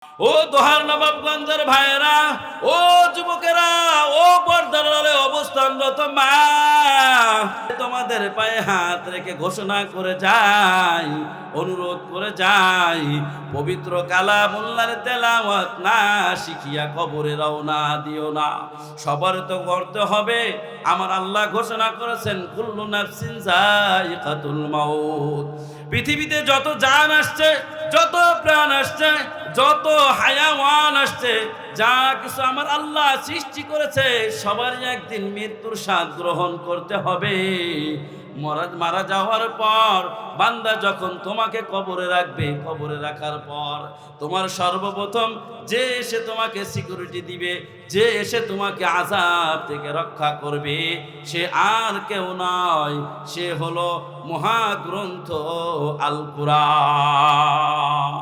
ও দোহার নবাবগঞ্জের ভাইয়েরা, ও যুবকেরা, ও পর্দার আড়ালে অবস্থানরত মা, তোমাদের পায়ে হাত রেখে ঘোষণা করে যাই, অনুরোধ করে যাই, পবিত্র কালামুল্লাহর তেলাওয়াত না শিখিয়া কবরে রওনা দিও না। সবার তো করতে হবে। আমার আল্লাহ ঘোষণা করেছেন কুল্লু নাফসিন যায়িকাতুল মাউত। পৃথিবীতে যত জান আসছে, যত প্রাণ আসছে, যত হায়াওয়ান আসছে, যা কিছু আমার আল্লাহ সৃষ্টি করেছে, সবারই একদিন মৃত্যুর স্বাদ গ্রহণ করতে হবে। মারা যাওয়ার পর বান্দা যখন তোমাকে কবরে রাখবে, কবরে রাখার পর তোমার সর্বপ্রথম যে এসে তোমাকে সিকিউরিটি দিবে, যে এসে তোমাকে আযাব থেকে রক্ষা করবে, সে আর কেউ নয়, সে হলো মহাগ্রন্থ আল কুরআন।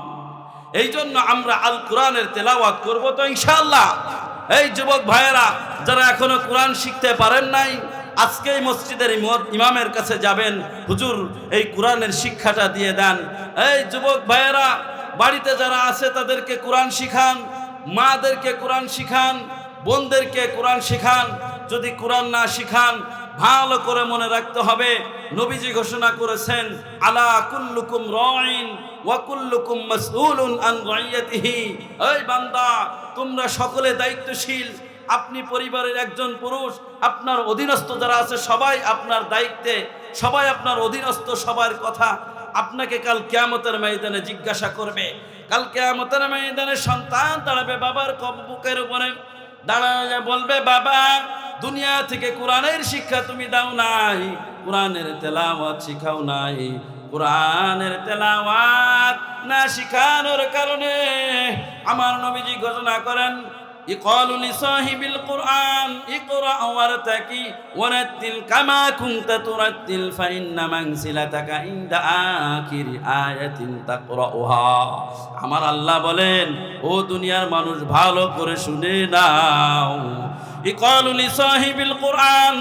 এই জন্য আমরা আল কোরআনের তেলাওয়াত করব তো ইনশাআল্লাহ। এই যুবক ভাইয়েরা, যারা এখনো কোরআন শিখতে পারেন নাই, আজকে এই মসজিদের ইমামের কাছে যাবেন, হুজুর এই কোরআনের শিক্ষাটা দিয়ে দেন। এই যুবক ভাইয়েরা, বাড়িতে যারা আছে তাদেরকে কোরআন শিখান, মাদেরকে কোরআন শিখান, বোনদেরকে কোরআন শিখান। যদি কোরআন না শিখান, ভালো করে মনে রাখতে হবে, নবীজি ঘোষণা করেছেন আলা কুল্লুকুম রাইন ওয়া কুল্লুকুম মাসউলুন আন রাইয়াতিহি। এই বান্দা, তোমরা সকলে দায়িত্বশীল। আপনি পরিবারের একজন পুরুষ, আপনার অধীনস্থ যারা আছে সবাই আপনার দায়িত্বে, সবাই আপনার অধীনস্থ, সবার কথা আপনাকে কাল কিয়ামতের ময়দানে জিজ্ঞাসা করবে। কাল কিয়ামতের ময়দানে সন্তান দাঁড়াবে বাবার বুকের উপরে, দাঁড়ায় বলবে, বাবা দুনিয়া থেকে কোরআনের শিক্ষা তুমি দাও নাই, কোরআনের তেলাওয়াত শিখাও নাই। কোরআনের তেলাওয়াত না শিখানোর কারণে আমার নবীজি ঘোষণা করেন ইকালু লিসাহিবিল কুরআন ইকরা ওয়ারতাকি ওয়ারাতিল কামা কুনতা তুরাতিল ফাইন্না মানসিলাতাকা ইনদা আখিরি আয়াতিন তাকরাউহা। আমার আল্লাহ বলেন, ও দুনিয়ার মানুষ ভালো করে শুনে নাও, ইকালু লিসাহিবিল কুরআন,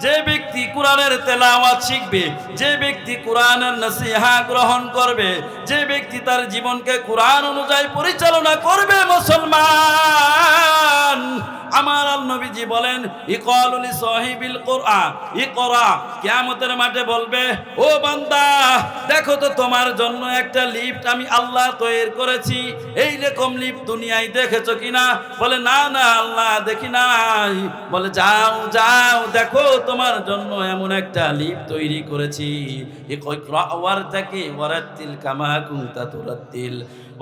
যে ব্যক্তি কোরআনের তেলাওয়াত শিখবে, যে ব্যক্তি কোরআনের নসিহা গ্রহণ করবে, যে ব্যক্তি তার জীবনকে কোরআন অনুযায়ী পরিচালনা করবে, মুসলমান, আমার নবীজি বলেন ইকালু লিসাহিবিল কুরআন ইকরা, কিয়ামতের মাঠে বলবে, ও বান্দা দেখো তো তোমার জন্য একটা লিফট আমি আল্লাহ তৈরি করেছি, এই রকম লিফট দুনিয়ায় দেখেছো কিনা? বলে না না আল্লাহ দেখি নাই। বলে যাও যাও দেখো তোমার জন্য এমন একটা লিফট তৈরি করেছি, ইকরা ওয়ারতাকি ওয়ারাতিল কামা কুনতা তুরাতিল।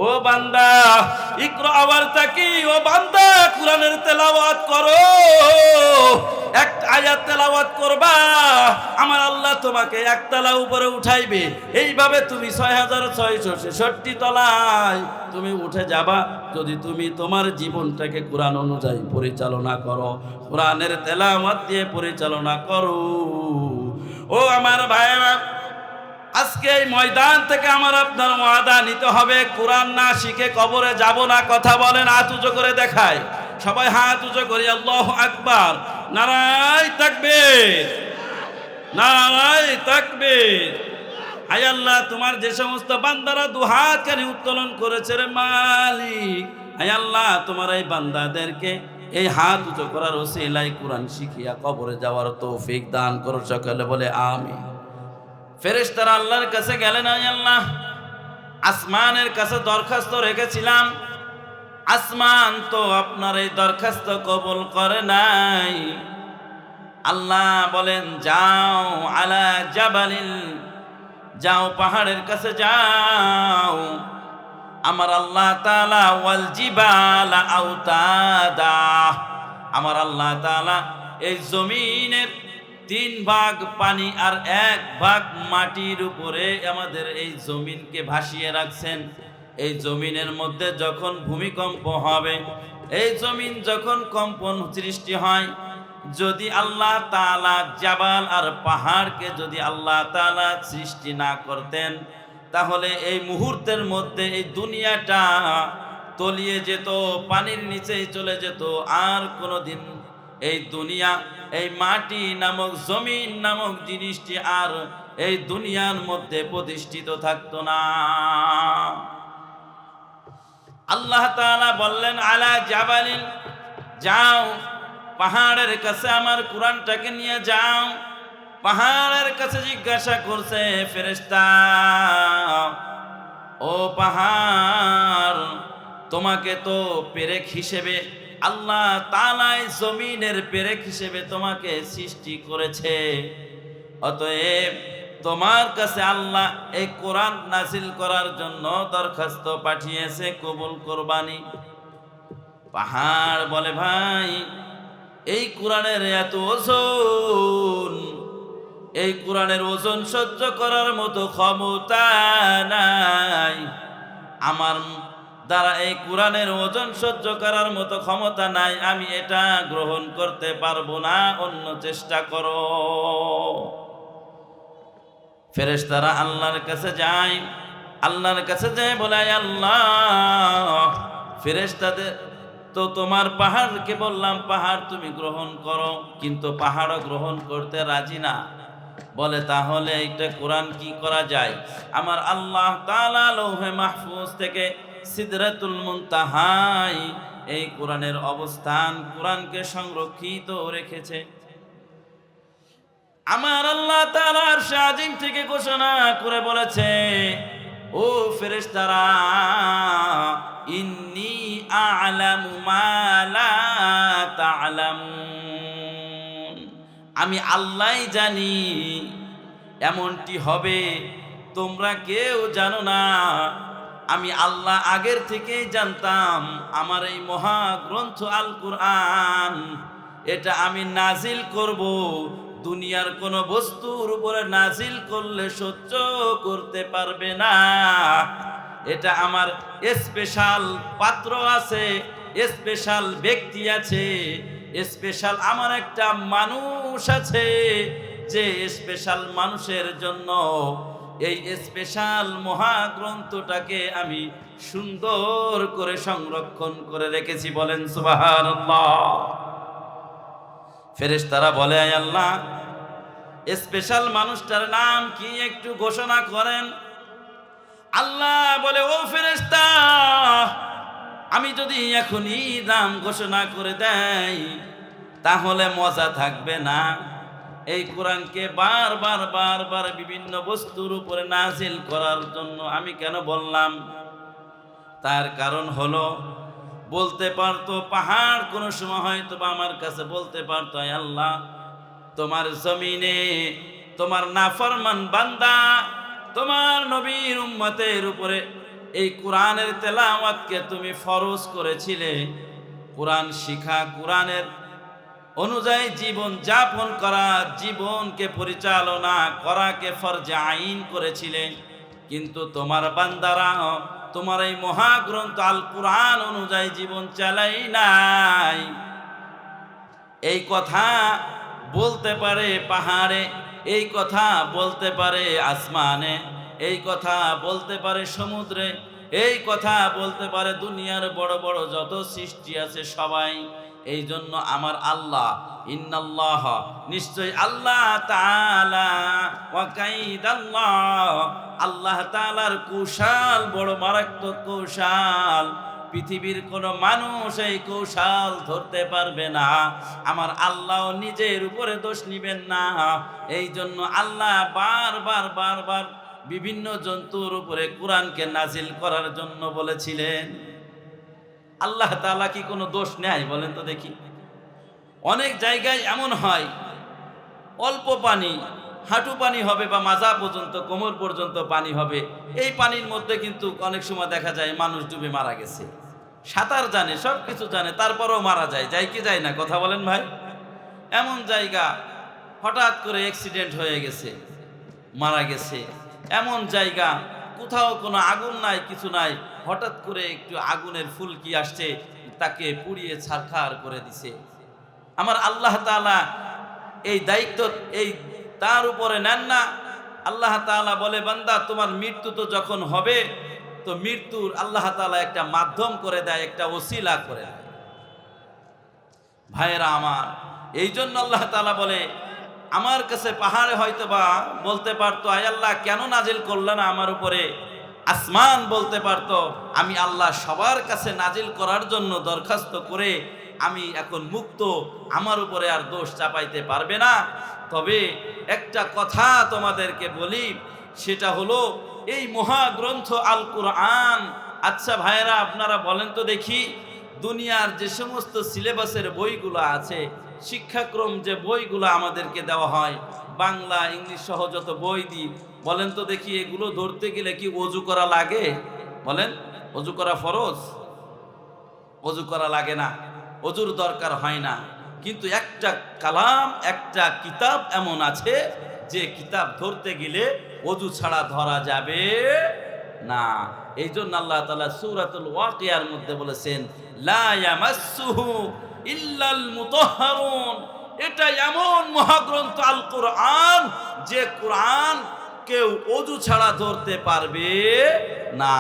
ও বান্দা ইকরা ওয়ারতাকি, ও বান্দা কোরআনের তেলাওয়াত করো, এক আয়াত তেলাওয়াত করবা, আমার আল্লাহ তোমাকে একতলা উপরে উঠাইবে। এইভাবে তুমি 6666 তলায় তুমি উঠে যাবা, যদি তুমি তোমার জীবনটাকে কোরআন অনুযায়ী পরিচালনা করো, কোরআনের তেলাওয়াত দিয়ে পরিচালনা করো। ও আমার ভাইরা, আজকে এই ময়দান থেকে আমার আপনার ওয়াদা নিতে হবে, কোরআন না শিখে কবরে যাব না। কথা বলেন, হাত উঁচু করে দেখায়, সবাই হাত উঁচু করি, আল্লাহু আকবার, নারায়ে তাকবীর, নারায়ে তাকবীর। হায় আল্লাহ, তোমার যে সমস্ত বান্দারা দুহাত কানে উত্তোলন করেছে রে মালিক, হায় আল্লাহ তোমার এই বান্দাদেরকে এই হাত উঁচু করার ওসিলায় কোরআন শিখিয়া কবরে যাওয়ার তৌফিক দান করো। সকলে বলে আমিন। ফেরেশতারা আল্লাহর কাছে গেলেন, আয় আল্লাহ আসমানের কাছে দরখাস্ত রেখেছিলাম, আসমান তো আপনার এই দরখাস্ত কবুল করে নাই। আল্লাহ বলেন, যাও আলা জাবালিল, যাও পাহাড়ের কাছে যাও। আমার আল্লাহ তাআলা ওয়াল জিবালা আওতাদা, আমার আল্লাহ তাআলা এই জমিনের 3 ভাগ পানি আর 1 ভাগ মাটির উপরে আমাদের এই জমিনকে ভাসিয়ে রাখছেন। এই জমিনের মধ্যে যখন ভূমিকম্প হবে, এই জমিন যখন কম্পন সৃষ্টি হয়, যদি আল্লাহ তাআলা জাবাল আর পাহাড়কে যদি আল্লাহ তাআলা সৃষ্টি না করতেন, তাহলে এই মুহূর্তের মধ্যে এই দুনিয়াটা তলিয়ে যেত, পানির নিচেই চলে যেত, আর কোনোদিন এই দুনিয়া, এই মাটি নামক জমিন নামক জিনিসটি আর এই দুনিয়ার মধ্যে প্রতিষ্ঠিত থাকতো না। আল্লাহ তাআলা বললেন আলা জাবালিন, যাও পাহাড়ের কাছে আমার কোরআনটাকে নিয়ে যাও। পাহাড়ের কাছে জিজ্ঞাসা করছে ফেরেশতা, ও পাহাড়, তোমাকে তো পেরেক হিসেবে আল্লাহ তাআলা জমিনের পেরেক হিসেবে তোমাকে সৃষ্টি করেছে, অতএব তোমার কাছে আল্লাহ এই কোরআন নাজিল করার জন্য দরখাস্ত পাঠিয়েছে, কবুল করবানি। পাহাড় বলে, ভাই এই কোরআনের এত ওজন, এই কোরআনের ওজন সহ্য করার মতো ক্ষমতা নাই, আমার দ্বারা এই কোরআনের ওজন সহ্য করার মতো ক্ষমতা নাই, আমি এটা গ্রহণ করতে পারবো না, অন্য চেষ্টা করো। ফেরেশতারা আল্লাহর কাছে যায়, আল্লাহর কাছে যায় বলে, আল্লাহ, ফেরেশতাদের তো তোমার পাহাড়কে বললাম পাহাড় তুমি গ্রহণ করো, কিন্তু পাহাড়ও গ্রহণ করতে রাজি না। বলে তাহলে এইটা কোরআন কি করা যায়? আমার আল্লাহ তাআলা লৌহে মাহফুজ থেকে সিদরাতুল মুনতাহায় এই কোরআনের অবস্থান, কোরআনকে সংরক্ষিত রেখেছে। আমার আল্লাহ তাআলা আরশে আজিম থেকে ঘোষণা করে বলেছে, ও ফেরেশতারা, ইন্নী আ'লামু মা লা তা'লামুন, আমি আল্লাহই জানি এমনটি হবে, তোমরা কেউ জানো না। আমি আল্লাহ আগের থেকেই জানতাম আমার এই মহাগ্রন্থ আল কুরআন, এটা আমি নাজিল করব, দুনিয়ার কোন বস্তুর উপরে নাজিল করলে সহ্য করতে পারবে না। এটা আমার স্পেশাল পাত্র আছে, স্পেশাল ব্যক্তি আছে, স্পেশাল আমার একটা মানুষ আছে, যে স্পেশাল মানুষের জন্য এই স্পেশাল মহাগ্রন্থটাকে আমি সুন্দর করে সংরক্ষণ করে রেখেছি। বলেন সুবহানাল্লাহ। ফেরেশতারা বলে, আল্লাহ, স্পেশাল মানুষটার নাম কি একটু ঘোষণা করেন। আল্লাহ বলে, ও ফেরেশতা, আমি যদি এখনই নাম ঘোষণা করে দেই তাহলে মজা থাকবে না। এই কোরআনকে বারবার বারবার বিভিন্ন বস্তুর উপরে নাজিল করার জন্য আমি কেন বললাম? তার কারণ হলো, বলতে পারতো পাহাড় কোনো সময় হয়তো বা আমার কাছে বলতে পারতো, আল্লাহ, তোমার জমিনে তোমার নাফরমান বান্দা তোমার নবীর উম্মতের উপরে এই কোরআনের তেলাওয়াতকে তুমি ফরজ করেছিলে, কোরআন শিখা, কোরআনের অনুযায়ী জীবন যাপন করা, জীবনকে পরিচালনা করাকে ফরজে আইন করেছিলে, কিন্তু তোমার বান্দারা তোমার এই মহাগ্রন্থ আল কুরআন অনুযায়ী জীবন চালাই নাই। এই কথা বলতে পারে পাহাড়ে, এই কথা বলতে পারে আসমানে, এই কথা বলতে পারে সমুদ্রে, এই কথা বলতে পারে দুনিয়ার বড় বড় যত সৃষ্টি আছে সবাই। এই জন্য আমার আল্লাহ, ইন্নাল্লাহ, নিশ্চয় আল্লাহ তাআলা, ওয়া কাইদাল্লাহ, আল্লাহ তাআলার কৌশল বড় মারাত্মক কৌশল, পৃথিবীর কোন মানুষ এই কৌশল ধরতে পারবে না। আমার আল্লাহ নিজের উপরে দোষ নিবেন না। এই জন্য আল্লাহ বারবার বারবার বিভিন্ন জন্তুর উপরে কোরআনকে নাজিল করার জন্য বলেছিলেন। আল্লাহ তাআলা কি কোনো দোষ নেয় বলেন তো দেখি? অনেক জায়গায় এমন হয়, অল্প পানি, হাঁটু পানি হবে বা মাজা পর্যন্ত, কোমর পর্যন্ত পানি হবে, এই পানির মধ্যে কিন্তু অনেক সময় দেখা যায় মানুষ ডুবে মারা গেছে। সাঁতার জানে, সব কিছু জানে, তারপরেও মারা যায়, যায় কি যায় না? কথা বলেন ভাই। এমন জায়গা হঠাৎ করে অ্যাক্সিডেন্ট হয়ে গেছে, মারা গেছে। এমন জায়গা কোথাও কোনো আগুন নাই, কিছু নাই, হঠাৎ করে একটু আগুনের ফুলকি আসছে, তাকে পুড়িয়ে ছারখার করে দিছে। আমার আল্লাহ তাআলা এই দায়িত্ব এই তার উপরে নেন না। আল্লাহ তাআলা বলে, বান্দা, তোমার মৃত্যু তো যখন হবে, তো মৃত্যুর আল্লাহ তাআলা একটা মাধ্যম করে দেয়, একটা ওসিলা করে দেয়। ভাইয়েরা আমার, এই জন্য আল্লাহ তাআলা বলে, আমার কাছে পাহাড়ে হয়তো বা বলতে পারতো, আয় আল্লাহ, কেন নাজিল করলেন আমার উপরে? আসমান বলতে পারতো আমি আল্লাহ সবার কাছে নাজিল করার জন্য দরখাস্ত করে আমি এখন মুক্ত, আমার উপরে আর দোষ চাপাইতে পারবে না। তবে একটা কথা তোমাদেরকে বলি, সেটা হলো এই মহাগ্রন্থ আল কুরআন। আচ্ছা ভাইয়েরা, আপনারা বলেন তো দেখি, দুনিয়ার যে সমস্ত সিলেবাসের বইগুলো আছে, শিক্ষাক্রম যে বইগুলো আমাদেরকে দেওয়া হয়, বাংলা ইংলিশ সহ যত বই দিই, বলেন তো দেখি এগুলো ধরতে গেলে কি ওযু করা লাগে? বলেন, ওযু করা ফরজ? ওযু করা লাগে না, ওযুর দরকার হয় না। কিন্তু একটা কালাম, একটা কিতাব এমন আছে যে কিতাব ধরতে গেলে ওযু ছাড়া ধরা যাবে না। এই জন্য আল্লাহ তাআলা সূরাতুল ওয়াকিয়ার মধ্যে বলেছেন, লা ইয়ামাসসুহু ইল্লাল মুতাহহারুন। এটা এমন মহাগ্রন্থ আল কোরআন, যে কোরআন কেউ ওযু ছাড়া ধরতে পারবে না।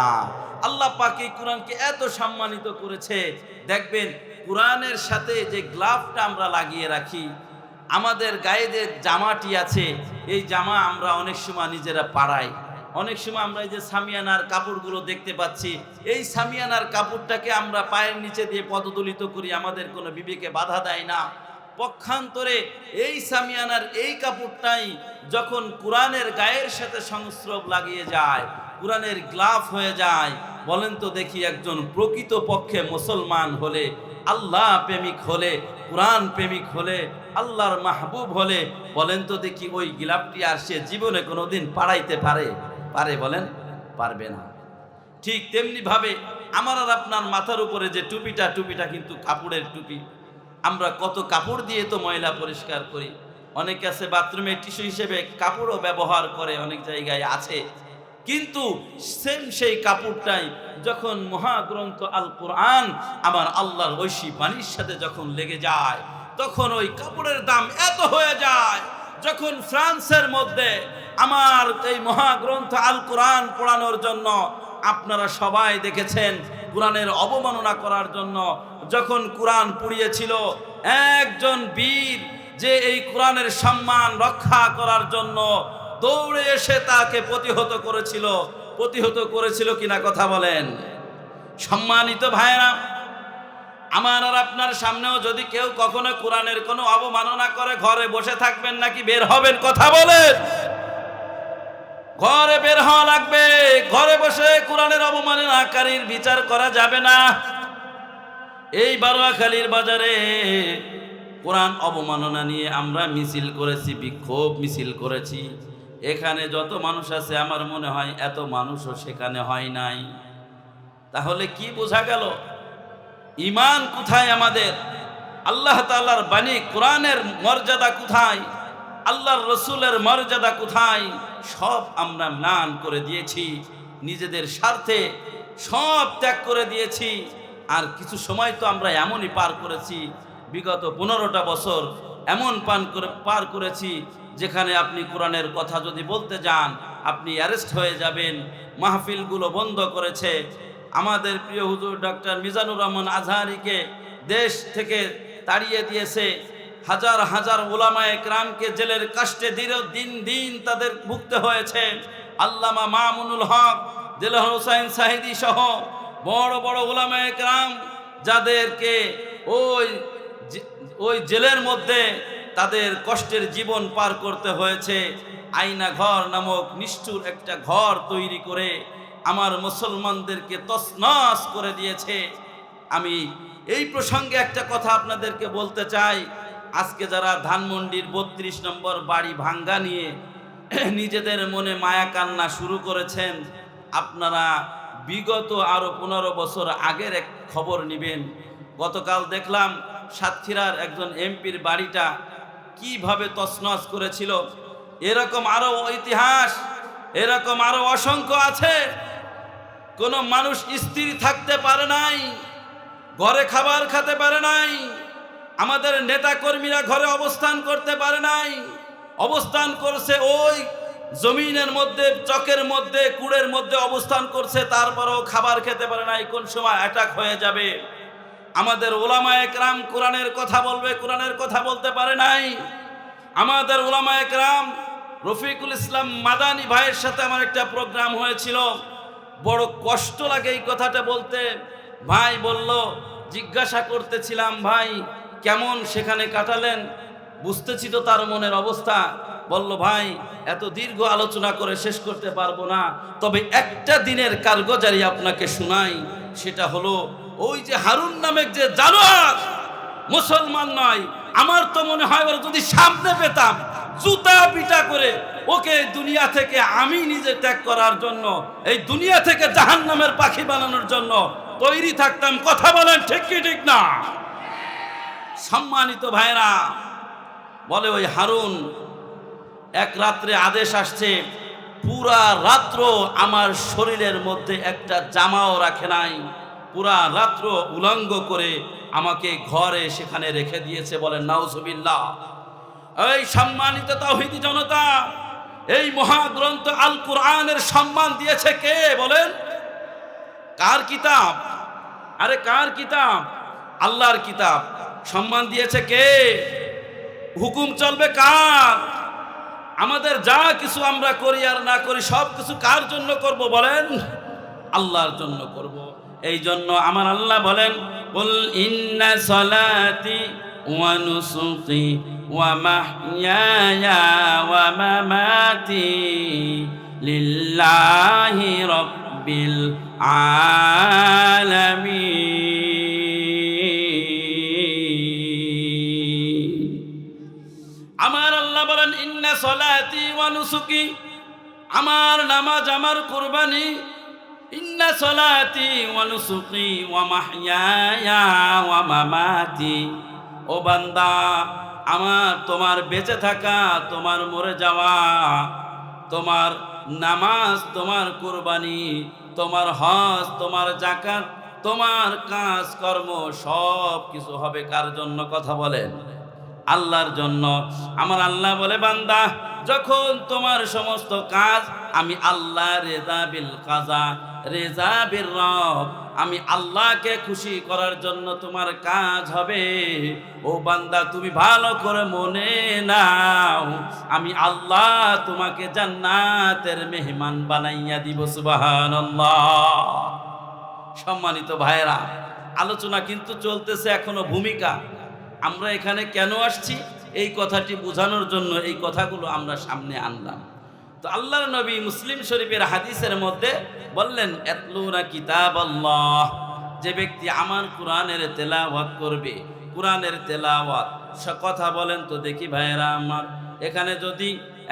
আল্লাহ পাক এই কোরআনকে এত সম্মানিত করেছে। দেখবেন কোরআনের সাথে যে গ্লাভটা আমরা লাগিয়ে রাখি, আমাদের গায়ে যে জামাটি আছে, এই জামা আমরা অনেক সময় নিজেরা পাড়াই। অনেক সময় আমরা এই যে সামিয়ানার কাপড়গুলো দেখতে পাচ্ছি, এই সামিয়ানার কাপড়টাকে আমরা পায়ের নিচে দিয়ে পদদলিত করি, আমাদের কোনো বিবেকে বাধা দেয় না। পক্ষান্তরে এই সামিয়ানার এই কাপড়টাই যখন কোরআনের গায়ের সাথে সংস্রব লাগিয়ে যায়, কোরআনের গ্লাভ হয়ে যায়, বলেন তো দেখি একজন প্রকৃত পক্ষে মুসলমান হলে, আল্লাহ প্রেমিক হলে, কোরআন প্রেমিক হলে, আল্লাহর মাহবুব হলে, বলেন তো দেখি ওই গ্লাভটি আর সে জীবনে কোনোদিন পাড়াইতে পারে? বলেন, পারবে না। ঠিক তেমনি ভাবে আমার আর আপনার মাথার উপরে যে টুপিটা কিন্তু কাপড়ের টুপি। আমরা কত কাপড় দিয়ে তো ময়লা পরিষ্কার করি। অনেকে আছে বাথরুমে টিস্যু হিসেবে কাপড়ও ব্যবহার করে, অনেক জায়গায় আছে। কিন্তু সেই কাপড়টাই যখন মহাগ্রন্থ আল কোরআন আমার আল্লাহর ঐশী বাণীর সাথে যখন লেগে যায়, তখন ওই কাপড়ের দাম এত হয়ে যায়। যখন ফ্রান্সের মধ্যে আমার এই মহাগ্রন্থ আল কোরআন পড়ানোর জন্য, আপনারা সবাই দেখেছেন, কোরআনের অবমাননা করার জন্য যখন কোরআন পুড়িয়েছিল, একজন বীর যে এই কোরআনের সম্মান রক্ষা করার জন্য দৌড়ে এসে তাকে প্রতিহত করেছিল কিনা কথা বলেন। সম্মানিত ভাইরা, আমার আর আপনার সামনেও যদি কেউ কখনো কোরআনের কোনো অবমাননা করে, ঘরে বসে থাকবেন নাকি বের হবেন? কথা বলেন। ঘরে বের হওয়া লাগবে। ঘরে বসে কোরআনের অবমাননাকারীর বিচার করা যাবে না। এই বারোয়াখালীর বাজারে কোরআন অবমাননা নিয়ে আমরা মিছিল করেছি, বিক্ষোভ মিছিল করেছি। এখানে যত মানুষ আছে আমার মনে হয় এত মানুষও সেখানে হয় নাই। তাহলে কি বোঝা গেল? ঈমান কোথায় আমাদের? আল্লাহ তাআলার বাণী কোরআনের মর্যাদা কোথায়? আল্লাহর রসুলের মর্যাদা কোথায়? সব আমরা ম্লান করে দিয়েছি, নিজেদের স্বার্থে সব ত্যাগ করে দিয়েছি। আর কিছু সময় তো আমরা এমনই পার করেছি, বিগত 15টা বছর এমন পার করেছি যেখানে আপনি কোরআনের কথা যদি বলতে যান আপনি অ্যারেস্ট হয়ে যাবেন। মাহফিলগুলো বন্ধ করেছে। আমাদের প্রিয় হুজুর ডক্টর মিজানুর রহমান আজহারিকে দেশ থেকে তাড়িয়ে দিয়েছে। হাজার হাজার উলামায়ে কেরামকে জেলের কাষ্টে দিন দিন তাদের ভুগতে হয়েছে। আল্লামা মামুনুল হক, দেলোয়ার হোসাইন সাহিদি সহ বড় বড় উলামায়ে কেরাম যাদেরকে ওই জেলের মধ্যে তাদের কষ্টের জীবন পার করতে হয়েছে। আয়না ঘর নামক নিষ্ঠুর একটা ঘর তৈরি করে আমার মুসলমানদেরকে তছনছ করে দিয়েছে। আমি এই প্রসঙ্গে একটা কথা আপনাদেরকে বলতে চাই। আজকে যারা ধানমন্ডির 32 নম্বর বাড়ি ভাঙ্গা নিয়ে নিজেদের মনে মায়া কান্না শুরু করেছেন, আপনারা বিগত আরো 15 বছর আগের এক খবর নেবেন। গতকাল দেখলাম সাতক্ষীরার একজন এমপির বাড়িটা কিভাবে তছনছ করেছিল। এরকম আরো ইতিহাস, এরকম আরো অসংখ্য আছে। কোনো মানুষ স্থির থাকতে পারে নাই, ঘরে খাবার খেতে পারে নাই। আমাদের নেতা কর্মীরা ঘরে অবস্থান করতে পারে নাই, অবস্থান করছে ওই জমিনের মধ্যে, চকের মধ্যে, কুড়ের মধ্যে অবস্থান করছে, তারপরেও খাবার খেতে পারে নাই। কোন সময় অ্যাটাক হয়ে যাবে। আমাদের উলামায়ে কেরাম কোরআনের কথা বলবে, কোরআনের কথা বলতে পারে নাই। আমাদের উলামায়ে কেরাম, রফিকুল ইসলাম মাদানী ভাইয়ের সাথে আমার একটা প্রোগ্রাম হয়েছিল, বড় কষ্ট লাগে এই কথাটা বলতে। ভাই বলল, জিজ্ঞাসা করতেছিলাম, ভাই কেমন সেখানে কাটালেন? বুঝতেছি তো তার মনের অবস্থা। বলল, ভাই এত দীর্ঘ আলোচনা করে শেষ করতে পারবো না, তবে একটা দিনের কারগুজারি আপনাকে শোনাই। সেটা হলো, ওই যে হারুন নামের যে জানোয়ার, মুসলমান নয়, আমার তো মনে হয় ওর যদি সামনে পেতাম, জুতা পিটা করে ওকে দুনিয়া থেকে আমি নিজে ত্যাগ করার জন্য, এই দুনিয়া থেকে জাহান্নামের পাখি বানানোর জন্য তৈরি থাকতাম। কথা বলেন ঠিক কি ঠিক না? সম্মানিত ভাইরা, বলে ওই হারুন এক রাত্রে আদেশ আসছে, পুরা রাত্র আমার শরীরের মধ্যে একটা জামাও রাখে নাই, পুরা রাত্র উলঙ্গ করে আমাকে ঘরে সেখানে রেখে দিয়েছে। বলেন নাউজুবিল্লাহ। এই সম্মানিত তাওহীদি জনতা, এই মহাগ্রন্থ আল কোরআনের সম্মান দিয়েছে কে বলেন? কার কিতাব? আরে কার কিতাব? আল্লাহর কিতাব। সম্মান দিয়েছে কে? হুকুম চলবে কার? আমাদের যা কিছু আমরা করি আর না করি সব কিছু কার জন্য করব বলেন? আল্লাহর জন্য করব। এই জন্য আমার আল্লাহ বলেন, কুল ইন্না সলাতি ওয়া নুসুকি ওয়া মাহইয়ায়া ওয়া মামাতি লিল্লাহি রাব্বিল আলামিন। আমার আল্লাহ বলেন, ইন্না সলাতি ওয়া নুসুকি, আমার নামাজ, আমার কুরবানি, ইন্না সলাতি ওয়া নুসুকি ওয়া মাহইয়ায়া ওয়া মামাতি। ও বান্দা, আমার তোমার বেঁচে থাকা, তোমার মরে যাওয়া, তোমার নামাজ, তোমার কুরবানি, তোমার হজ, তোমার যাকাত, তোমার কাজ কর্ম সব কিছু হবে কার জন্য? কথা বলেন। আল্লাহর জন্য। আমার আল্লাহ বলে, বান্দা যখন তোমার সমস্ত কাজ আমি আল্লাহ, রেজা বিল কাজা রেজা বির রব, আমি আল্লাহকে খুশি করার জন্য তোমার কাজ হবে। ও বান্দা, তুমি ভালো করে মনে নাও, আমি আল্লাহ তোমাকে জান্নাতের মেহমান বানাইয়া দিব। সুবহানাল্লাহ। সম্মানিত ভাইরা, আলোচনা কিন্তু চলতেছে এখনো। ভূমিকা, আমরা এখানে কেন আসছি এই কথাটি বোঝানোর জন্য এই কথাগুলো আমরা সামনে আনলাম। তো আল্লাহর নবী মুসলিম শরীফের হাদিসের মধ্যে বললেন, ইয়াতলুনা কিতাবাল্লাহ, যে ব্যক্তি আমার কোরআনের তেলাওয়াত করবে, কোরআনের তেলাওয়াত। কথা বলেন তো দেখি ভাইয়েরা আমার, এখানে যদি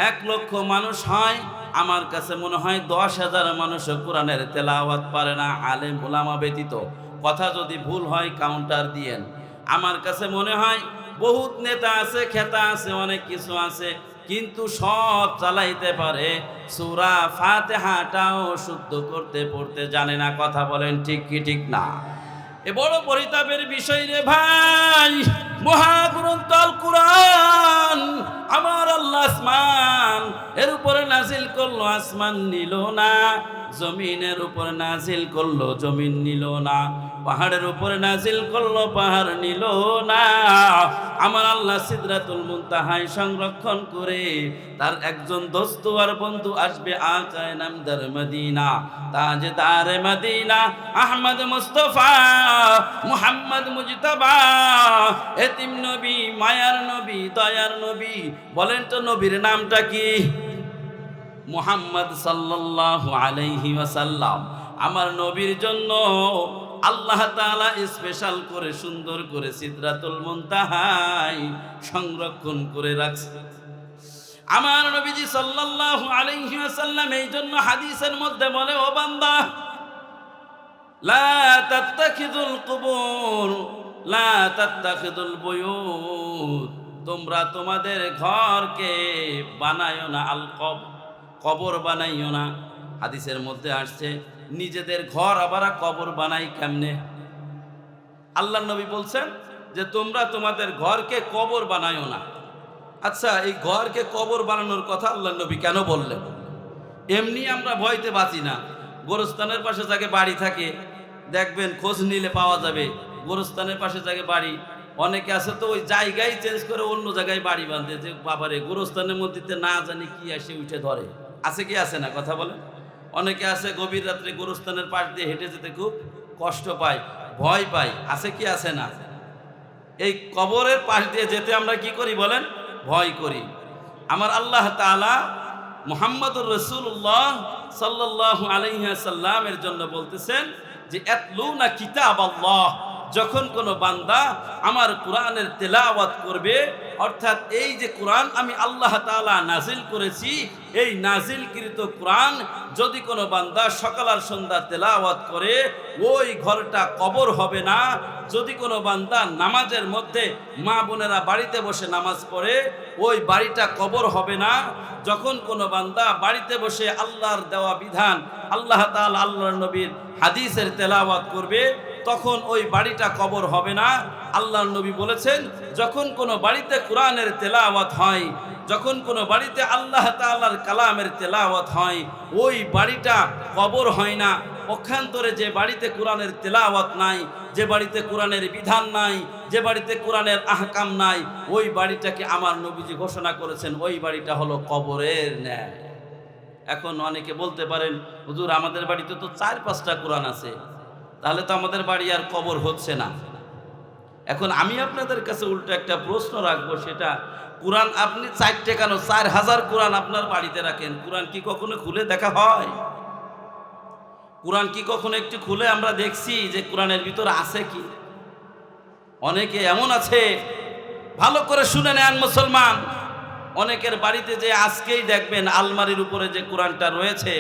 1 লক্ষ মানুষ হয়, আমার কাছে মনে হয় 10,000 মানুষও কোরআনের তেলাওয়াত পারে না, আলেম ওলামা ব্যতীত। কথা যদি ভুল হয় কাউন্টার দিয়েন। আমার কাছে মনে হয় বহুত নেতা আছে, খেতা আছে, অনেক কিছু আছে, কিন্তু সব চালাইতে পারে, সূরা ফাতিহাটাও শুদ্ধ করতে পড়তে জানে না। কথা বলেন ঠিক কি ঠিক না? এ বড় পরিতাপের বিষয় রে ভাই। মহাগ্রন্থ আল কুরআন আমার আল্লাহ আসমান এর উপরে নাজিল করলো, আসমান নিল না। জমিনের উপরে নাজিল করলো, জমিন নিল না। পাহাড়ের উপরে নাজিল করলো, পাহাড় নিল না। আমার আল্লাহ সিদরাতুল মুনতাহায় সংরক্ষণ করে তার একজন দোস্ত আর বন্ধু আসবে, আকায়ে নামদার মদিনা, তাজদার মদিনা, আহমদ মুস্তাফা মুহাম্মদ মুজতাবা, এতিম নবী, মায়ার নবী, দয়ার নবী। বলেন তো নবীর নামটা কি? মুহাম্মদ সাল্লাল্লাহু আলাইহি ওয়াসাল্লাম। আমার নবীর জন্য আল্লাহ তাআলা স্পেশাল করে সুন্দর করে সিদরাতুল মুনতাহায় সংরক্ষণ করে রাখছে। আমার নবীজি সাল্লাল্লাহু আলাইহি ওয়াসাল্লাম এই জন্য হাদিসের মধ্যে বলে, ও বান্দা, লা তাত্তাখিযুল কুবুর লা তাত্তাখিযুল বুয়ুত, তোমরা তোমাদের ঘরকে বানায়ো না আল কবর বানাইও না। হাদিসের মধ্যে আসছে নিজেদের ঘর আবার কবর বানাই কেমনে? আল্লাহর নবী বলছেন যে তোমরা তোমাদের ঘরকে কবর বানাইও না। আচ্ছা, এই ঘরকে কবর বানানোর কথা আল্লাহর নবী কেন বললেন? এমনি আমরা ভয়তে বাঁচি না। গোরস্থানের পাশে যাকে বাড়ি থাকে দেখবেন, খোঁজ নিলে পাওয়া যাবে গোরস্থানের পাশে যাকে বাড়ি। অনেকে আছে তো ওই জায়গায় চেঞ্জ করে অন্য জায়গায় বাড়ি বাঁধে, যে বাবারে গোরস্থানের মধ্যে না জানি কি আসে উঠে ধরে। আছে কি আছে না? কথা বলে। অনেকে আছে গভীর রাত্রে গোরস্থানের পাশ দিয়ে হেঁটে যেতে খুব কষ্ট পায়, ভয় পায়, আছে কি আছে না? এই কবরের পাশ দিয়ে যেতে আমরা কি করি বলেন? ভয় করি। আমার আল্লাহ তাআলা মুহাম্মদুর রাসূলুল্লাহ সাল্লাল্লাহু আলাইহি ওয়াসাল্লামের জন্য বলতেছেন যে ইয়াতলুনা কিতাবাল্লাহ, যখন কোনো বান্দা আমার কোরআনের তেলাওয়াত করবে, অর্থাৎ এই যে কোরআন আমি আল্লাহ তাআলা নাজিল করেছি, এই নাজিলকৃত কোরআন যদি কোনো বান্দা সকাল আর সন্ধ্যা তেলাওয়াত করে, ওই ঘরটা কবর হবে না। যদি কোনো বান্দা নামাজের মধ্যে, মা বোনেরা বাড়িতে বসে নামাজ পড়ে, ওই বাড়িটা কবর হবে না। যখন কোনো বান্দা বাড়িতে বসে আল্লাহর দেওয়া বিধান, আল্লাহ তাআলা আল্লাহর নবীর হাদিসের তেলাওয়াত করবে, তখন ওই বাড়িটা কবর হবে না। আল্লাহর নবী বলেছেন, যখন কোনো বাড়িতে কোরআনের তেলাওয়াত হয়, যখন কোনো বাড়িতে আল্লাহ তাআলার কালামের তেলাওয়াত হয়, ওই বাড়িটা কবর হয় না। পক্ষান্তরে যে বাড়িতে কোরআনের তেলাওয়াত নাই, যে বাড়িতে কোরআনের বিধান নাই, যে বাড়িতে কোরআনের আহকাম নাই, ওই বাড়িটাকে আমার নবীজি ঘোষণা করেছেন ওই বাড়িটা হলো কবরের ন্যায়। এখন অনেকে বলতে পারেন, হুজুর আমাদের বাড়িতে তো 4-5টা কোরআন আছে, তাহলে তো আমাদের বাড়ি আর কবর হচ্ছে না। এখন আমি আপনাদের কাছে উল্টো একটা প্রশ্ন রাখবো, সেটা কোরআন আপনি 4টে কেন 4000 কোরআন আপনার বাড়িতে রাখেন, কোরআন কি কখনো খুলে দেখা হয়? কোরআন কি কখনো একটু খুলে আমরা দেখছি যে কোরআনের ভিতরে আছে কি? অনেকে এমন আছে, ভালো করে শুনে নেন মুসলমান, অনেকের বাড়িতে যে আজকেই দেখবেন আলমারির উপরে যে কোরআনটা রয়েছে,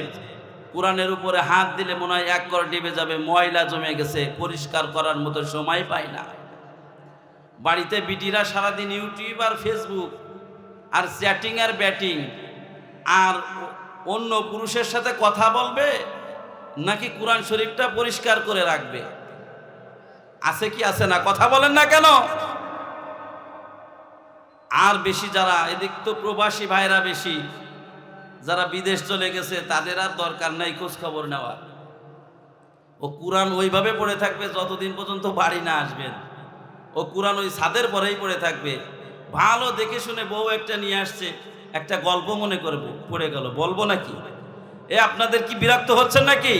কোরআনের উপরে হাত দিলে মনে হয় 1 কর ডেবে যাবে, ময়লা জমে গেছে, পরিষ্কার করার মতো সময় পায় না। বাড়িতে বিটিরা সারাদিন ইউটিউব আর ফেসবুক আর চ্যাটিং আর ব্যাটিং আর অন্য পুরুষের সাথে কথা বলবে, নাকি কোরআন শরীফটা পরিষ্কার করে রাখবে? আছে কি আছে না? কথা বলেন না কেন? আর বেশি যারা এদিক তো প্রবাসী ভাইরা বেশি, যারা বিদেশ চলে গেছে তাদের আর দরকার নাই খোঁজ খবর নেওয়ার। ও কোরআন ওইভাবে পড়ে থাকবে যতদিন পর্যন্ত বাড়ি না আসবেন। ও কোরআন ওই ছাদের পরেই পড়ে থাকবে। ভালো দেখে শুনে বউ একটা নিয়ে আসছে, একটা গল্প মনে করবো, পড়ে গেল, বলবো নাকি? এ আপনাদের কি বিরক্ত হচ্ছেন নাকি?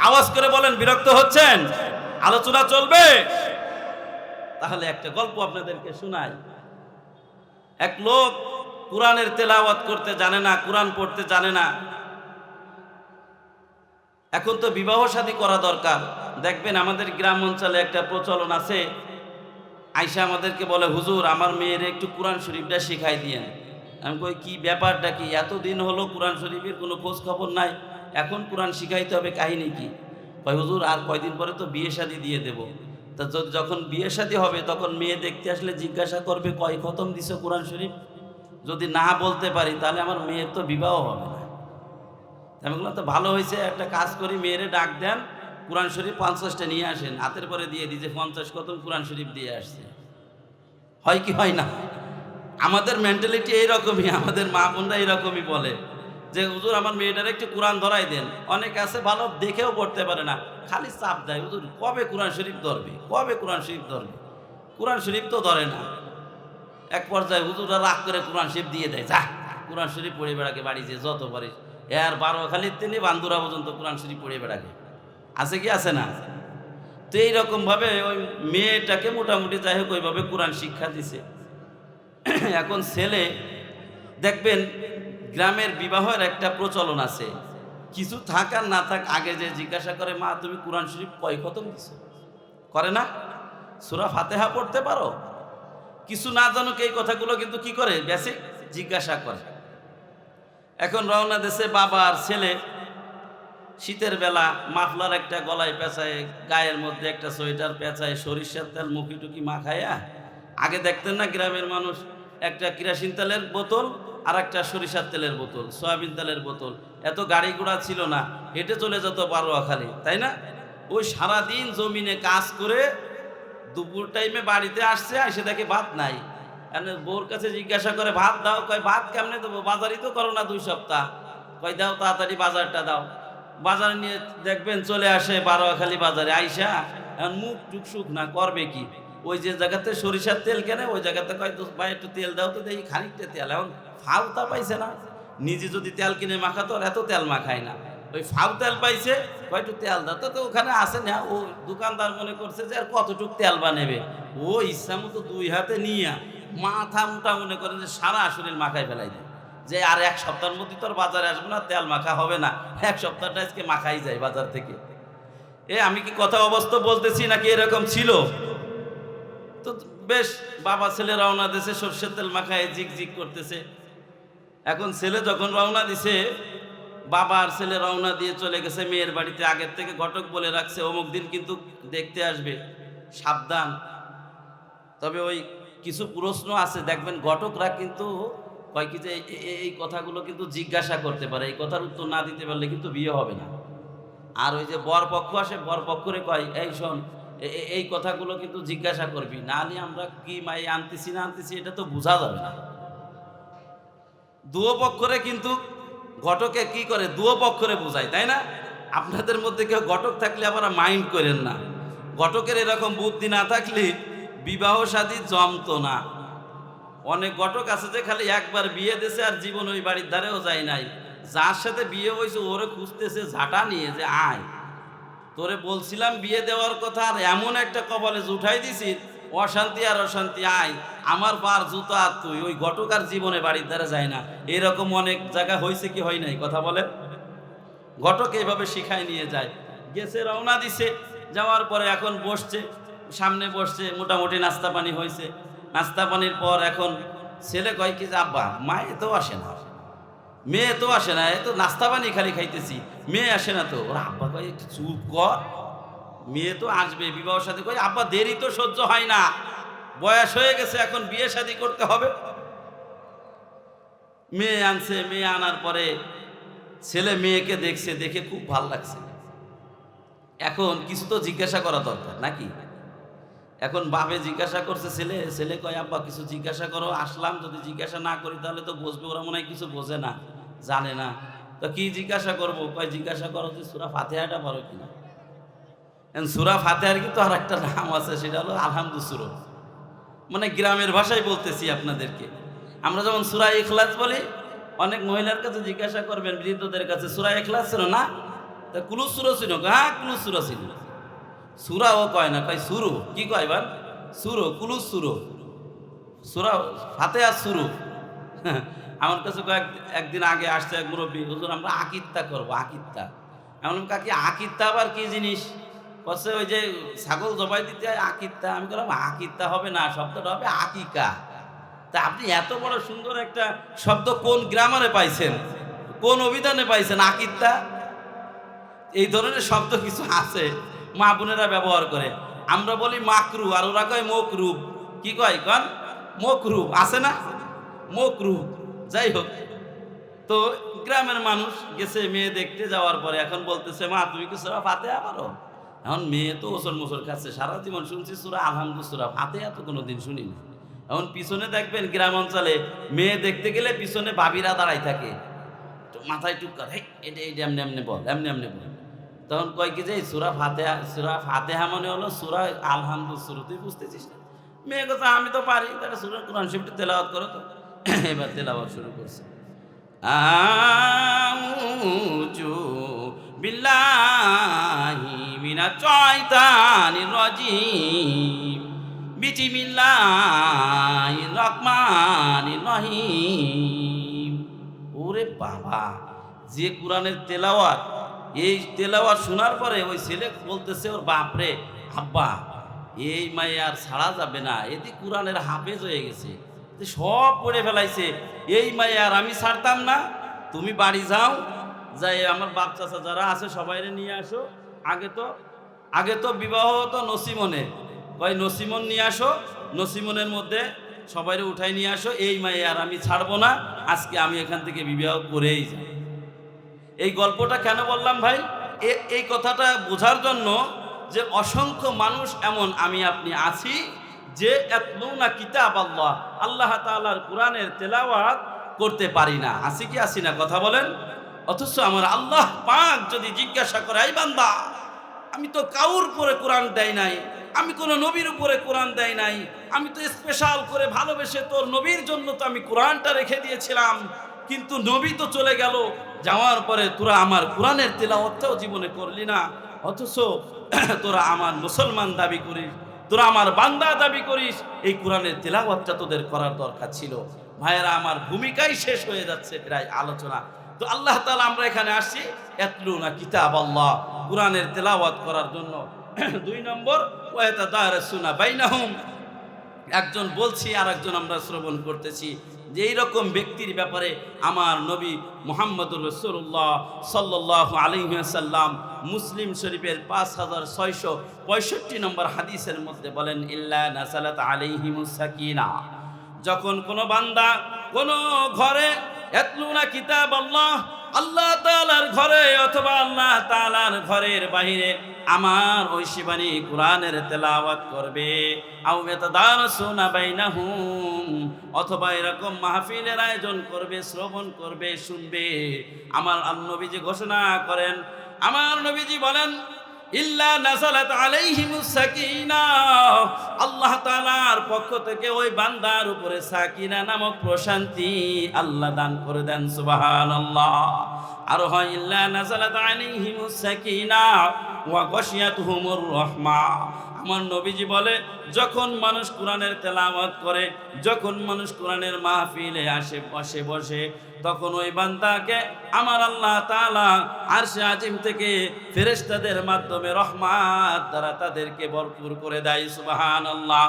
আওয়াজ করে বলেন, বিরক্ত হচ্ছেন? আলোচনা চলবে, তাহলে একটা গল্প আপনাদেরকে শোনাই। এক লোক কোরআনের তেলাওয়াত করতে জানে না, কোরআন পড়তে জানে না। এখন তো বিবাহ শাদী করা দরকার। দেখবেন আমাদের গ্রাম অঞ্চলে একটা প্রচলন আছে, আয়সা আমাদেরকে বলে, হুজুর আমার মেয়ের একটু কোরআন শরীফটা শিখাই দিয়েন। আমি কই, কি ব্যাপারটা কি? এতদিন হলো কোরআন শরীফের কোনো খোঁজ খবর নাই, এখন কোরআন শিখাইতে হবে, কাহিনী কি? কয়, হুজুর আর কয়দিন পরে তো বিয়ে শাদী দিয়ে দেব, তা যখন বিয়ে শাদী হবে তখন মেয়ে দেখতে আসলে জিজ্ঞাসা করবে কয় খতম দিছো কোরআন শরীফ। যদি না বলতে পারি তাহলে আমার মেয়ের তো বিবাহ হবে না। আমি বললাম, তো ভালো হয়েছে, একটা কাজ করি, মেয়েরে ডাক দেন, কোরআন শরীফ 50টা নিয়ে আসেন, হাতের পরে দিয়ে দিই যে 50 খতম কোরআন শরীফ দিয়ে আসছে। হয় কি হয় না? আমাদের মেন্টালিটি এইরকমই, আমাদের মা বোনরা এইরকমই বলে যে হুজুর আমার মেয়েটার একটু কোরআন ধরাই দেন। অনেকে আছে ভালো দেখেও পড়তে পারে না, খালি চাপ দেয়, হুজুর কবে কোরআন শরীফ ধরবে, কবে কোরআন শরীফ ধরবে। কোরআন শরীফ তো ধরে না। এক পর্যায়ে হুজুররা রাগ করে কোরআন শরীফ দিয়ে দেয়, যা কোরআন শরীফ পড়ে বেড়াকে বাড়ি যে যত পারিস। এর 12 খালির তিনি বান্দুরা পর্যন্ত কোরআন শরীফ পড়ে বেড়াকে। আছে কি আছে না? তো এইরকমভাবে ওই মেয়েটাকে মোটামুটি যাই হোক ওইভাবে কোরআন শিক্ষা দিছে। এখন ছেলে দেখবেন গ্রামের বিবাহের একটা প্রচলন আছে, কিছু থাক আর না থাক আগে যে জিজ্ঞাসা করে, মা তুমি কোরআন শরীফ কয় খতম দিছো? করে না? সূরা ফাতিহা পড়তে পারো? কিছু না জানুক এই কথাগুলো কিন্তু কি করে, বেসিক জিজ্ঞাসা করে। এখন রওনা দেশে বাবা আর ছেলে, শীতের বেলা মাফলার একটা গলায় পেঁচায়, গায়ের মধ্যে একটা সোয়েটার পেঁচায়, সরিষার তেল মুখি টুকি মাখায়া। আগে দেখতেন না গ্রামের মানুষ, একটা কেরোসিন তেলের বোতল আর একটা সরিষার তেলের বোতল, সয়াবিন তেলের বোতল, এত গাড়ি ঘোড়া ছিল না, হেঁটে চলে যেত বারোয়াখালী, তাই না? ওই সারাদিন জমিনে কাজ করে দুপুর টাইমে বাড়িতে আসছে, এসে দেখে ভাত নাই। বউর কাছে জিজ্ঞাসা করে, ভাত দাও। কয়, ভাত কেমনে দেবো, বাজারই তো করো না 2 সপ্তাহ। কয়, দাও তাড়াতাড়ি বাজারটা দাও। বাজার নিয়ে দেখবেন চলে আসে বারোয়াখালী বাজারে, আইসা এখন মুখ টুক সুখ না, করবে কি? ওই যে জায়গাতে সরিষার তেল কেনে ওই জায়গাতে কয়, তো ভাই একটু তেল দাও তো, দেখি খানিকটা তেল। এখন ফালতা পাইছে না, নিজে যদি তেল কিনে মাখাতো আর এত তেল মাখায় না। ওই ফাউ তেল পাইছে, কয়টু তেল দাও, তো ওখানে আসে না, ও দোকানদার মনে করছে যে আর কতটুক তেল বা নেবে, ও ইচ্ছা মতো দুই হাতে নিয়ে মাথা মোটা মনে করেন যে সারা শরীর মাখায় ফেলাই দেয়, যে আর এক সপ্তাহের মধ্যে তোর বাজারে আসবো না, তেল মাখা হবে না, এক সপ্তাহটা আজকে মাখাই যায় বাজার থেকে। আমি কি কথা অবস্থা বলতেছি নাকি এরকম ছিল? তো বেশ বাবা ছেলে রওনা দিছে, সর্ষের তেল মাখায় জিগ জিগ করতেছে। এখন ছেলে যখন রওনা দিছে, বাবা আর ছেলে রওনা দিয়ে চলে গেছে মেয়ের বাড়িতে। আগের থেকে ঘটক বলে রাখছে অমুক দিন কিন্তু দেখতে আসবে, সাবধান। তবে ওই কিছু প্রশ্ন আছে দেখবেন, ঘটকরা কিন্তু কয় কি যে এই কথাগুলো কিন্তু জিজ্ঞাসা করতে পারে, এই কথার উত্তর না দিতে পারলে কিন্তু বিয়ে হবে না। আর ওই যে বর পক্ষ আসে, বর পক্ষরে কয় এই শোন, এই কথাগুলো কিন্তু জিজ্ঞাসা করবি, না নিয়ে আমরা কি মাই আনতেছি না আনতেছি এটা তো বোঝা যাবে না। দুও পক্ষরে কিন্তু ঘটকে কি করে, দুও পক্ষরে বোঝায়, তাই না? আপনাদের মধ্যে কেউ ঘটক থাকলে আবার মাইন্ড করেন না। ঘটকের এরকম বুদ্ধি না থাকলে বিবাহ শাদী জমতো না। অনেক ঘটক আছে যে খালি একবার বিয়ে দিয়েছে আর জীবন ওই বাড়ির ধারেও যায় নাই, যার সাথে বিয়ে হয়েছে ওরে খুঁজতেছে ঝাঁটা নিয়ে, যে আয় তোরে বলছিলাম বিয়ে দেওয়ার কথা, আর এমন একটা কপালে উঠাই দিছি, অশান্তি আর অশান্তি, আয় আমার বার জুতো আর তুই। ওই ঘটক আর জীবনে বাড়ির ধারে যায় না। এরকম অনেক জায়গা হয়েছে কি হয় নাই, কথা বলে? ঘটক এইভাবে শিখায় নিয়ে যায়। গেছে, রওনা দিছে, যাওয়ার পরে এখন বসছে, সামনে বসছে, মোটামুটি নাস্তা পানি হয়েছে। নাস্তা পানির পর এখন ছেলে কয় কি যে আব্বা মায়ে তো আসে না, মেয়ে তো আসে না, এ তো নাস্তা পানি খালি খাইতেছি, মেয়ে আসে না তো। ওরা আব্বা কয় একটু চুপ কর, মেয়ে তো আসবে বিবাহের সাথে। কয় আব্বা দেরি তো সহ্য হয় না, বয়স হয়ে গেছে, এখন বিয়ে শাদী করতে হবে। মেয়ে আনছে, মেয়ে আনার পরে ছেলে মেয়েকে দেখছে, দেখে খুব ভাল লাগছে। এখন কিছু তো জিজ্ঞাসা করা দরকার নাকি? এখন বাপে জিজ্ঞাসা করছে ছেলে, ছেলে কয় আব্বা কিছু জিজ্ঞাসা করো, আসলাম, যদি জিজ্ঞাসা না করি তাহলে তো বুঝবে, ওরা মনে হয় কিছু বোঝে না, জানে না। তো কি জিজ্ঞাসা করবো? কয় জিজ্ঞাসা করো যে সূরা ফাতিহাটা পারো কিনা। সূরা ফাতিহার কিন্তু আর একটা নাম আছে, সেটা হলো আলহামদু সূরা। মানে গ্রামের ভাষায় বলতেছি আপনাদেরকে। আমরা যেমন সূরা ইখলাস বলি, অনেক মহিলার কাছে জিজ্ঞাসা করবেন, বৃদ্ধদের কাছে, সূরা ইখলাস ছিল না? তা কুলুস সূরা ছিল? হ্যাঁ কুলুস সূরা ছিল। সূরাও কয় না, কয় সুরু। কি কয় এবার? সুরু, কুলুস সুরু, সূরা ফাতিহা সুরু। আমার কাছে একদিন আগে আসছে এক মুরব্বী, হুজুর আমরা আকিত্তা করবো, আকিত্তা। এমন কাকি আকিত্তা আবার কি জিনিস? বলছে ওই যে ছাগল জবাই দিতে হয় আকিত্তা। আমি বললাম আকিত্তা হবে না, শব্দটা হবে আকিকা। তা আপনি এত বড় সুন্দর একটা শব্দ কোন গ্রামারে পাইছেন, কোন অভিধানে পাইছেন আকিত্তা? এই ধরনের শব্দ কিছু আছে, মা বোনেরা ব্যবহার করে। আমরা বলি মাকরু, আর ওরা কয় মকরুব। কি কয় কন? মকরুব। আছে না মকরুব? যাই হোক, তো গ্রামের মানুষ গেছে মেয়ে দেখতে, যাওয়ার পরে এখন বলতেছে মা তুমি কি সূরা ফাতিহা পারো? এখন মেয়ে তো ওসর মোসর খাচ্ছে, সারা জীবন শুনছি সূরা আলহামদু সূরা, ফাতিহা তো কোনোদিন শুনিনি। এখন পিছনে দেখবেন গ্রাম অঞ্চলে মেয়ে দেখতে গেলে পিছনে ভাবিরা দাঁড়াই থাকে, মাথায় টুক করে, এটা এমনি এমনি বল, এমনি এমনি বল। তখন কয় কি যে সূরা ফাতিহা, সূরা ফাতিহা মানে হলো সূরা আলহামদু সূরা। তুই বুঝতেছিস না? মেয়ে কথা আমি তো পারি, তাহলে সূরা কোরআন শরীফটা তেলাওয়াত করো তো। এবার তেলাওয়াত শুরু করছে, আউযু বিল্লাহি মিনাশ শাইতানির রাজিম, বিসমিল্লাহির রহমানির রহিম। ওরে বাবা, যে কোরআনের তেলাওয়াত, এই তেলাওয়াত শোনার পরে ওই ছেলে বলতেছে ওর বাপরে, আব্বা এই মায়ে আর ছাড়া যাবে না, এতে কোরআনের হাফেজ হয়ে গেছে, সব পড়ে ফেলাইছে, এই মায়ে আর আমি ছাড়তাম না। তুমি বাড়ি যাও, যাই আমার বাপ চাচা যারা আছে সবাইরে নিয়ে আসো। আগে তো বিবাহ হতো নসিমনে, কয় নসিমন নিয়ে আসো, নসিমনের মধ্যে সবাইরে উঠাই নিয়ে আসো, এই মায়ে আর আমি ছাড়বো না, আজকে আমি এখান থেকে বিবাহ করেই যাই। এই গল্পটা কেন বললাম ভাই? এই কথাটা বোঝার জন্য যে অসংখ্য মানুষ এমন আমি আপনি আছি যে ইয়াতলুনা কিতাব আল্লাহ, আল্লাহ তাআলার কোরআনের তেলাওয়াত করতে পারি না। আছি কি আছি না? কথা বলেন। অথচ আমার আল্লাহ পাক যদি জিজ্ঞাসা করে, এই বান্দা আমি তো কাউর উপরে কোরআন দেই নাই, আমি কোনো নবীর উপরে কোরআন দেই নাই, আমি তো স্পেশাল করে ভালোবেসে তোর নবীর জন্য তো আমি কোরআনটা রেখে দিয়েছিলাম, কিন্তু নবী তো চলে গেল, যাওয়ার পরে তোরা আমার কোরআনের তেলাওয়াতটাও জীবনে করলি না, অথচ তোরা আমার মুসলমান দাবি করিস, তোরা আমার বান্দা দাবি করিস, এই কোরআনের তেলাওয়াতটা তোদের করার দরকার ছিল। ভাইয়েরা আমার, ভূমিকাই শেষ হয়ে যাচ্ছে প্রায় আলোচনা। তো আল্লাহ তাআলা আমরা এখানে আসছি ইয়াতলুনা কিতাব আল্লাহ, কোরআনের তেলাওয়াত করার জন্য। 2 নম্বর ওয়ায়াতাদারাসুনা বাইনাহুম, একজন বলছি আর একজন আমরা শ্রবণ করতেছি, যে এইরকম ব্যক্তির ব্যাপারে আমার নবী মুহাম্মদুর রাসূলুল্লাহ সাল্লাল্লাহু আলাইহি ওয়াসাল্লাম মুসলিম শরীফের 5665 নম্বর হাদিসের মধ্যে বলেন, ইল্লা নাসালাত আলাইহিমুস সাকিনা, যখন কোনো বান্দা কোনো ঘরে ইয়াতলুনা কিতাব আল্লাহ, আল্লাহ তাআলার ঘরে অথবা আল্লাহ তাআলার ঘরের বাহিরে আমার ঐশীবাণী কোরআনের তেলাওয়াত করবে, আও ইয়াতাদারাসুনা বাইনাহুম, অথবা এরকম মাহফিলের আয়োজন করবে, শ্রবণ করবে, শুনবে, আমার নবীজি ঘোষণা করেন, আমার নবীজি বলেন, ইল্লা নাযালাত আলাইহিমুস সাকিনা, আল্লাহ তাআলার পক্ষ থেকে ওই বান্দার উপরে সাকিনা নামক প্রশান্তি আল্লাহ দান করে দেন। সুবহানাল্লাহ। আর হয় ইল্লা নাযালাত আলাইহিমুস সাকিনা ওয়া গাশিয়াতুহুমুর রাহমা, আমার নবীজি বলে, যখন মানুষ কোরআনের তেলাওয়াত করে, যখন মানুষ কোরআনের মাহফিলে আসে বসে বসে, তখন ওই বান্দাকে আমার আল্লাহ তাআলা আরশে আজিম থেকে ফেরেশতাদের মাধ্যমে রহমত দ্বারা তাদেরকে ভরপুর করে দেয়। সুবহানাল্লাহ।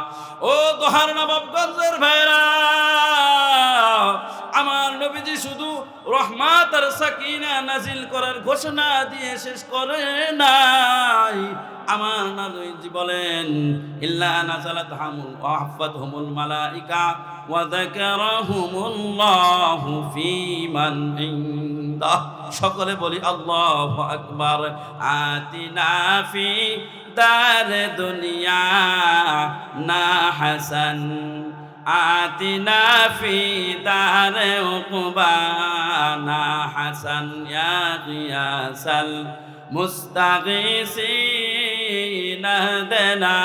ও দোহার নবাবগঞ্জের ভাইরা, আমার নবীজি শুধু রহমত আর সাকিনা নাজিল করার ঘোষণা দিয়ে শেষ করে নাই, আমার নবীজি বলেন, ইল্লা নাযালাত হামুল ওয়া হাফাতহুমুল মালাইকা ওয়া যাকারাহুমুল্লাহু ফী মান ইনদাহ। সকলে বলি আল্লাহু আকবার। আতিনা ফি দার দুনিয়া না হাসান, আতিনা ফি দার উকবানা হাসান, ইয়া গিয়াসাল মুস্তাগীসিন আহদিনা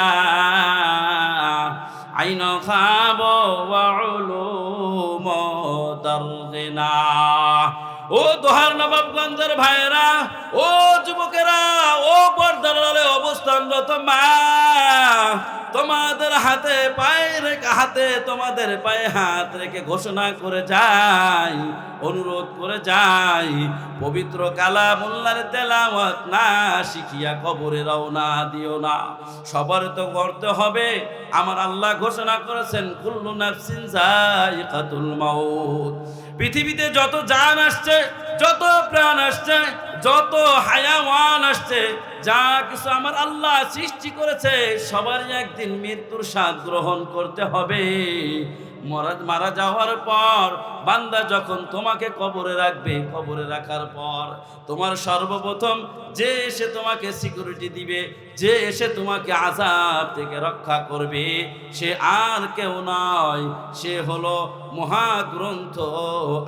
আইন খাব ওয়া উলুম দারজিনা। ও দোহার নবাবগঞ্জের ভাইরা, ও যুবকেরা, ও পর্দার আড়ালে অবস্থানরত মা, তোমাদের হাতে পায়ে রেখে তোমাদের পায়ে হাত রেখে ঘোষণা করে যাই, অনুরোধ করে যাই, পবিত্র কালামুল্লাহর তেলাওয়াত না শিখিয়া কবরে রওনা দিও না। সবার তো করতে হবে। আমার আল্লাহ ঘোষণা করেছেন, কুল্লু নাফসিন যায়িকাতুল মাউত। পৃথিবীতে যত জান আসছে, যত প্রাণ আসছে, যত হায়াওয়ান আসছে, যা কিছু আমার আল্লাহ সৃষ্টি করেছে, সবারই একদিন মৃত্যুর স্বাদ গ্রহণ করতে হবে। মারা যাওয়ার পর বান্দা যখন তোমাকে কবরে রাখবে, কবরে রাখার পর তোমার সর্বপ্রথম যে এসে তোমাকে সিকিউরিটি দিবে, যে এসে তোমাকে আযাব থেকে রক্ষা করবে, সে আর কেউ নয়, সে হলো মহাগ্রন্থ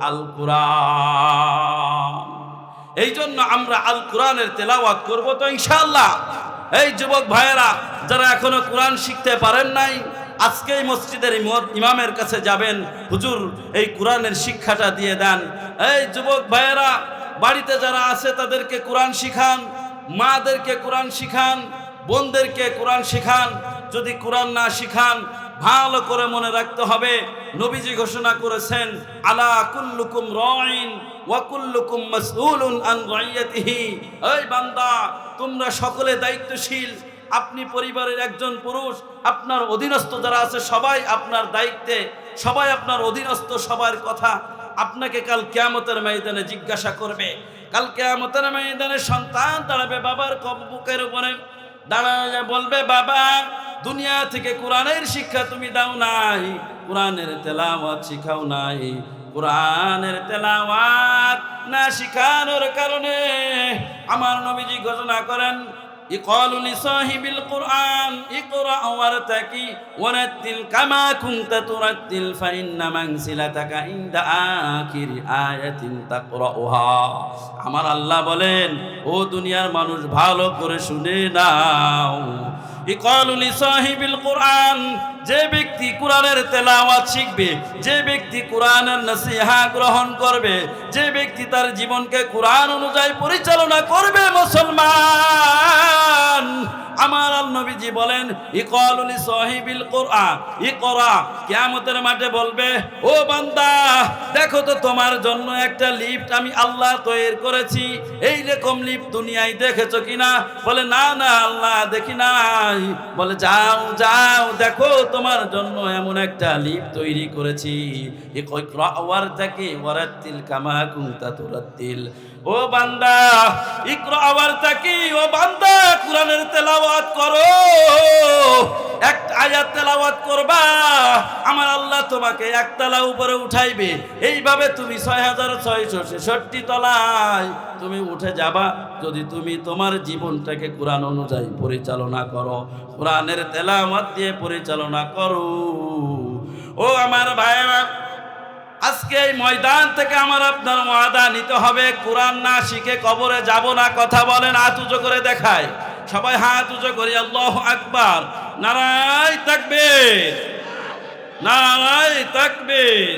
আল কুরআন। এই জন্য আমরা আল কোরআনের তেলাওয়াত করব তো ইনশাআল্লাহ। এই যুবক ভাইয়েরা, যারা এখনো কোরআন শিখতে পারেন নাই, আজকে এই মসজিদের ইমামের কাছে যাবেন, হুজুর এই কোরআনের শিক্ষাটা দিয়ে দেন। এই যুবক ভাইয়েরা, বাড়িতে যারা আছে তাদেরকে কোরআন শিখান, মাদেরকে কোরআন শিখান, বোনদেরকে কোরআন শিখান। যদি কোরআন না শিখান, ভালো করে মনে রাখতে হবে, নবীজি ঘোষণা করেছেন, আলা কুল্লুকুম রাইন ওয়া কুল্লুকুম মাসউলুন আন রাইয়াতিহি। এই বান্দা, তোমরা সকলে দায়িত্বশীল। আপনি পরিবারের একজন পুরুষ, আপনার অধীনস্থ যারা আছে সবাই আপনার দায়িত্বে, সবাই আপনার অধীনস্থ, সবার কথা আপনাকে কাল কিয়ামতের ময়দানে জিজ্ঞাসা করবে। কাল কিয়ামতের ময়দানে সন্তান দাঁড়াবে বাবার বুকের উপরে, দাঁড়ায় বলবে, বাবা, দুনিয়া থেকে কোরআনের শিক্ষা তুমি দাও নাই, কোরআনের তেলাওয়াত শিখাও নাই। কোরআনের তেলাওয়াত না শিখানোর কারণে আমার নবীজি ঘোষণা করেন, ইকালু লিসাহিবিল কুরআন ইকরা ওয়ারতাকি ওয়ারাতিল কামা কুনতা তুরাতিল ফাইন্না মানসিলাতাকা ইনদা আখিরি আয়াতিন তাকরাউহা। আমার আল্লাহ বলেন, ও দুনিয়ার মানুষ, ভালো করে শুনে নাও। ইকালু লিসাহিবিল কুরআন, যে ব্যক্তি ব্যক্তি কোরআনের তেলাওয়াত শিখবে, যে ব্যক্তি কোরআনের নসিহত গ্রহণ করবে, যে ব্যক্তি তার জীবনকে কোরআন অনুযায়ী পরিচালনা করবে, মুসলমান, আমার নবীজি বলেন ইকালুল সাহিবিল কোরআন ইকরা, কিয়ামতের মাঠে বলবে, ও বান্দা দেখো তো তোমার জন্য একটা লিফট আমি আল্লাহ তৈরি করেছি, এই রকম লিফট দুনিয়ায় দেখেছো কিনা? বলে না না আল্লাহ দেখি নাই। বলে যাও যাও দেখো তোমার জন্য এমন একটা লিফট তৈরি করেছি, ইকরা ওয়ারতাকি ওয়ারাতিল কামা কুনতা তুরাতিল। ও বান্দা ইকরা ওয়ারতাকি, ও বান্দা কোরআনের তেলাওয়াত করো, এক আয়াত তেলাওয়াত করবা, আমার আল্লাহ তোমাকে একতলা উপরে উঠাইবে, এইভাবে তুমি 6666 তলায় তুমি উঠে যাবা যদি তুমি তোমার জীবনটাকে কোরআন অনুযায়ী পরিচালনা করো, কোরআনের তেলাওয়াত দিয়ে পরিচালনা করো। ও আমার ভাইরা, আজকে এই ময়দান থেকে আমার আপনার ওয়াদা নিতে হবে, কোরআন না শিখে কবরে যাব না। কথা বলেন, হাত উঁচু করে দেখায়, সবাই হাত উঁচু করি, আল্লাহু আকবার, নারায়ে তাকবীর, নারায়ে তাকবীর।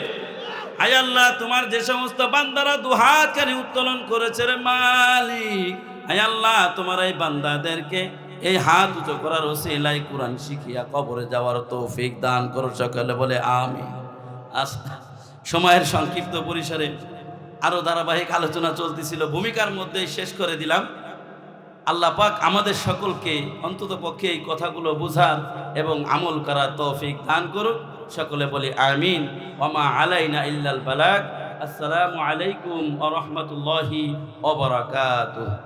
আয় আল্লাহ, তোমার যে সমস্ত বান্দারা দুহাত কানে উত্তোলন করেছে রে মালিক, আয় আল্লাহ তোমার এই বান্দাদেরকে এই হাত উঁচু করার ওসিলায় কোরআন শিখিয়া কবরে যাওয়ার তৌফিক দান করো, সকলে বলে আমিন। সময়ের সংক্ষিপ্ত পরিসরে আরো ধারাবাহিক আলোচনা চলতেছিল, ভূমিকার মধ্যে শেষ করে দিলাম। আল্লাহ পাক আমাদের সকলকে অন্তত পক্ষে এই কথাগুলো বোঝার এবং আমল করার তৌফিক দান করুক, সকলে বলি আমিন। ওয়া মা আলাইনা ইল্লাল বালাগ। আসসালামু আলাইকুম ওয়া রাহমাতুল্লাহি ওয়া বারাকাতুহু।